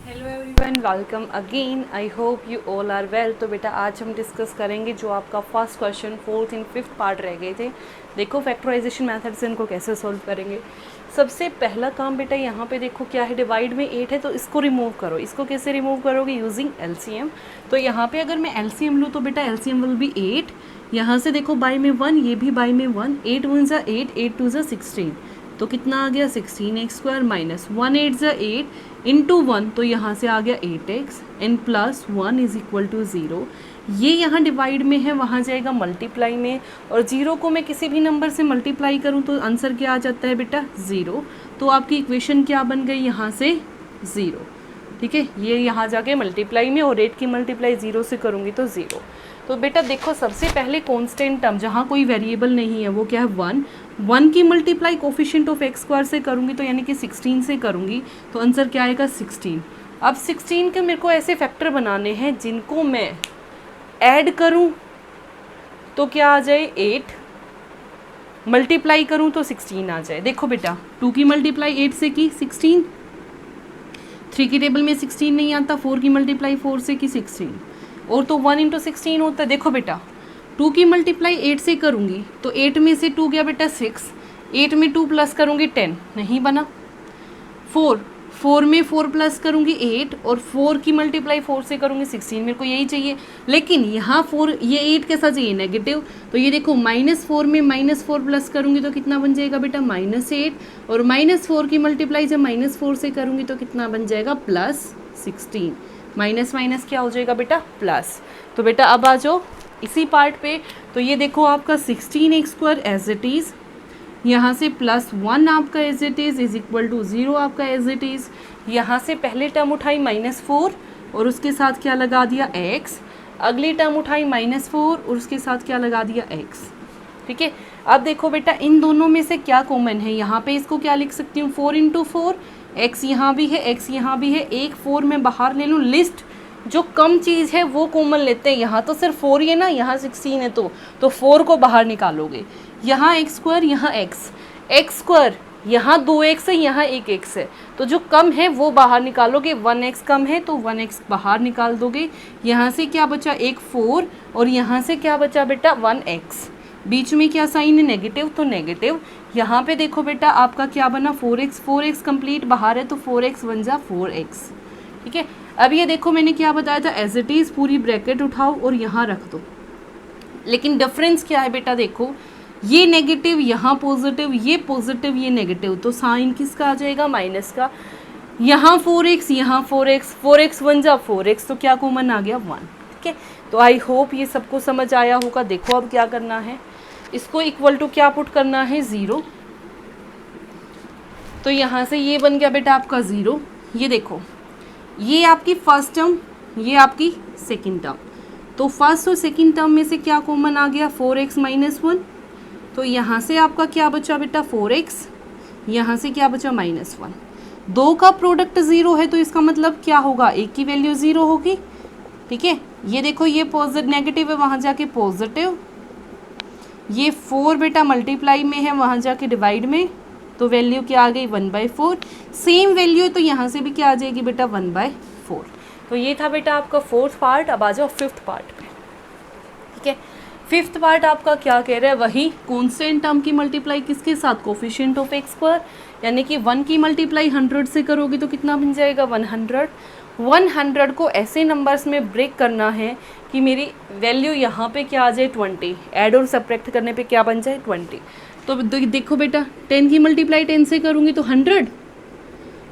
Hello everyone, welcome again. I hope you all are well. तो बेटा आज हम डिस्कस करेंगे जो आपका first question fourth and fifth part रह गए थे। देखो फैक्टराइजेशन मेथड से इनको कैसे सॉल्व करेंगे। सबसे पहला काम बेटा यहाँ पे देखो क्या है, डिवाइड में 8 है तो इसको रिमूव करो। इसको कैसे रिमूव करोगे? Using LCM. तो यहाँ पे अगर मैं एलसीएम लूँ तो बेटा एलसीएम विल बी 8। यहाँ से देखो बाई में 1, ये भी बाई में 1, 8 1 ज़ा 8, 8 2 ज़ा 16, तो कितना आ गया 16x² माइनस 1 8 ज़ा 8 इंटू 1, तो यहाँ से आ गया 8x and plus 1 is equal to 0। ये यहाँ डिवाइड में है, वहाँ जाएगा मल्टीप्लाई में, और 0 को मैं किसी भी नंबर से मल्टीप्लाई करूँ तो आंसर क्या आ जाता है बेटा? 0। तो आपकी इक्वेशन क्या बन गई यहाँ से? 0। ठीक है, ये यहाँ जाके मल्टीप्लाई में, और 8 की मल्टीप्लाई 0 से करूँगी तो 0। तो बेटा देखो सबसे पहले कांस्टेंट टर्म जहाँ कोई वेरिएबल नहीं है वो क्या है? 1। 1 की मल्टीप्लाई कोफिशिएंट ऑफ x² से करूँगी तो यानी कि 16 से करूँगी तो आंसर क्या आएगा? 16। अब 16 के मेरे को ऐसे फैक्टर बनाने हैं जिनको मैं ऐड करूँ तो क्या आ जाए? 8, मल्टीप्लाई करूँ तो 16 आ जाए। देखो बेटा 2 की मल्टीप्लाई 8 से की 16, 3 की टेबल में 16 नहीं आता, 4 की मल्टीप्लाई 4 से की 16, और तो 1 इंटू 16 होता है। देखो बेटा 2 की मल्टीप्लाई 8 से करूँगी तो 8 में से 2 गया बेटा 6, 8 में 2 प्लस करूँगी 10, नहीं बना। 4 में 4 प्लस करूँगी 8, और 4 की मल्टीप्लाई 4 से करूँगी 16, मेरे को यही चाहिए। लेकिन यहाँ 4 ये 8 के साथ चाहिए नेगेटिव, तो ये देखो -4 में -4 प्लस करूँगी तो कितना बन जाएगा बेटा? -8, और -4 की मल्टीप्लाई जब -4 से करूँगी तो कितना बन जाएगा? +16। माइनस माइनस क्या हो जाएगा बेटा? प्लस। तो बेटा अब आ जाओ इसी पार्ट पे। तो ये देखो आपका 16x² एज इट इज़, यहाँ से +1 आपका as it is equal to 0 आपका एज इट इज़। यहाँ से पहले टर्म उठाई -4 और उसके साथ क्या लगा दिया? x। अगली टर्म उठाई -4 और उसके साथ क्या लगा दिया? x। ठीक है, अब देखो बेटा इन दोनों में से क्या कॉमन है? यहाँ पे इसको क्या लिख सकती हूँ? 4 × 4, x यहाँ भी है, x यहाँ भी है, एक 4 में बाहर ले लूँ। लिस्ट जो कम चीज़ है वो कॉमन लेते हैं। यहाँ तो सिर्फ 4 ही है ना, यहाँ 16 है तो 4 को बाहर निकालोगे। यहाँ x², यहाँ x² यहाँ 2x है, यहाँ 1x है, तो जो कम है वो बाहर निकालोगे। 1x कम है तो 1x बाहर निकाल दोगे। यहाँ से क्या बचा? एक 4, और यहाँ से क्या बचा बेटा? 1x। बीच में क्या साइन है? नेगेटिव, तो नेगेटिव। यहाँ पे देखो बेटा आपका क्या बना? 4x, 4x कंप्लीट बाहर है तो 4x 1 ज़ा 4x। ठीक है, अब ये देखो मैंने क्या बताया था? एज इट इज़ पूरी ब्रैकेट उठाओ और यहाँ रख दो। लेकिन डिफरेंस क्या है बेटा? देखो ये नेगेटिव, यहाँ पॉजिटिव, ये पॉजिटिव, ये नेगेटिव, तो साइन किसका आ जाएगा? माइनस का। यहाँ 4x, यहाँ 4x, 4x 1 ज़ा 4x, तो क्या कॉमन आ गया? 1। ठीक है, तो आई होप ये सबको समझ आया होगा। देखो अब क्या करना है, इसको इक्वल टू क्या पुट करना है? 0। तो यहाँ से ये बन गया बेटा आपका 0। ये देखो ये आपकी फर्स्ट टर्म, ये आपकी सेकंड टर्म, तो फर्स्ट और सेकंड टर्म में से क्या कॉमन आ गया? 4x - 1। तो यहाँ से आपका क्या बचा बेटा? 4x। यहाँ से क्या बचा? -1। 2 का प्रोडक्ट 0 है तो इसका मतलब क्या होगा? 1 की वैल्यू 0 होगी। ठीक है, ये देखो ये पॉजिटिव नेगेटिव है, वहाँ जाके पॉजिटिव। ये 4 बेटा मल्टीप्लाई में है, वहाँ जाके डिवाइड में, तो वैल्यू क्या आ गई? 1/4। सेम वैल्यू है तो यहाँ से भी क्या आ जाएगी बेटा? 1/4। तो ये था बेटा आपका फोर्थ पार्ट। अब आ जाओ फिफ्थ पार्ट पे। ठीक है, फिफ्थ पार्ट आपका क्या कह रहा है? वही कॉन्स्टेंट टर्म की मल्टीप्लाई किसके साथ? कोफिशिएंट ऑफ x², यानी कि 1 की मल्टीप्लाई 100 से करोगे तो कितना बन जाएगा? 100। 100 को ऐसे नंबर्स में ब्रेक करना है कि मेरी वैल्यू यहाँ पे क्या आ जाए? 20। ऐड और सब्ट्रैक्ट करने पे क्या बन जाए? 20। तो देखो बेटा 10 की मल्टीप्लाई 10 से करूँगी तो 100,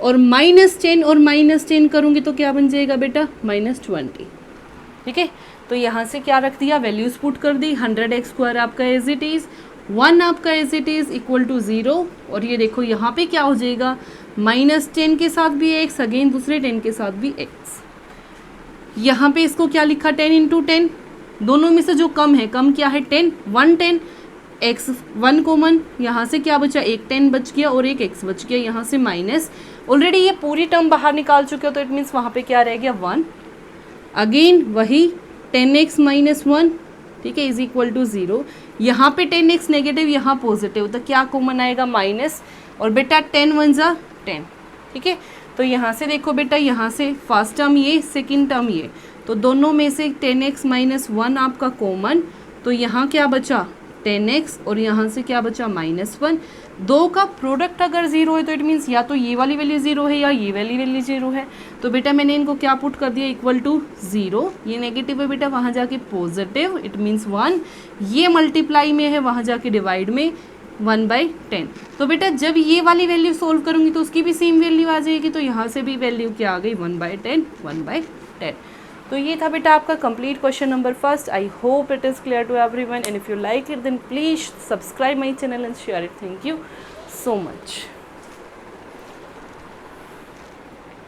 और -10 और -10 करूँगी तो क्या बन जाएगा बेटा? -20। ठीक है, तो यहाँ से क्या रख दिया? वैल्यूज पुट कर दी। 100x² आपका एज इट इज़, 1 आपका as it is equal to 0, और ये देखो यहाँ पे क्या हो जाएगा? -10 के साथ भी x, अगेन दूसरे 10 के साथ भी x। यहाँ पे इसको क्या लिखा? 10 × 10। दोनों में से जो कम है, कम क्या है? 10। 1 10, x 1 कॉमन, यहाँ से क्या बचा? एक 10 बच गया और एक x बच गया। यहाँ से माइनस, ऑलरेडी ये पूरी टर्म बाहर निकाल चुके हो तो इट मीन्स वहाँ पे क्या रह गया? 1। अगेन वही 10x - 1, ठीक है, इज इक्वल टू 0। यहाँ पे 10x नेगेटिव, यहाँ पॉजिटिव, तो क्या कॉमन आएगा? माइनस, और बेटा 10 1 ज़ा 10। ठीक है। तो यहाँ से देखो बेटा, यहाँ से फर्स्ट टर्म ये, सेकंड टर्म ये, तो दोनों में से 10x माइनस 1 आपका कॉमन, तो यहाँ क्या बचा 10x और यहाँ से क्या बचा -1। दो का प्रोडक्ट अगर जीरो है तो इट मीन्स या तो ये वाली वैल्यू जीरो है या ये वाली वैल्यू जीरो है। तो बेटा मैंने इनको क्या पुट कर दिया, इक्वल टू 0। ये नेगेटिव है बेटा, वहाँ जाके पॉजिटिव, इट मीन्स 1। ये मल्टीप्लाई में है, वहाँ जाके डिवाइड में 1/10। तो बेटा जब ये वाली वैल्यू सोल्व करूँगी तो उसकी भी सेम वैल्यू आ जाएगी, तो यहाँ से भी वैल्यू क्या आ गई 1/10, 1/10। तो ये था बेटा आपका complete question number first. I hope it is clear to everyone, and if you like it then please subscribe my channel and share it. Thank you so much.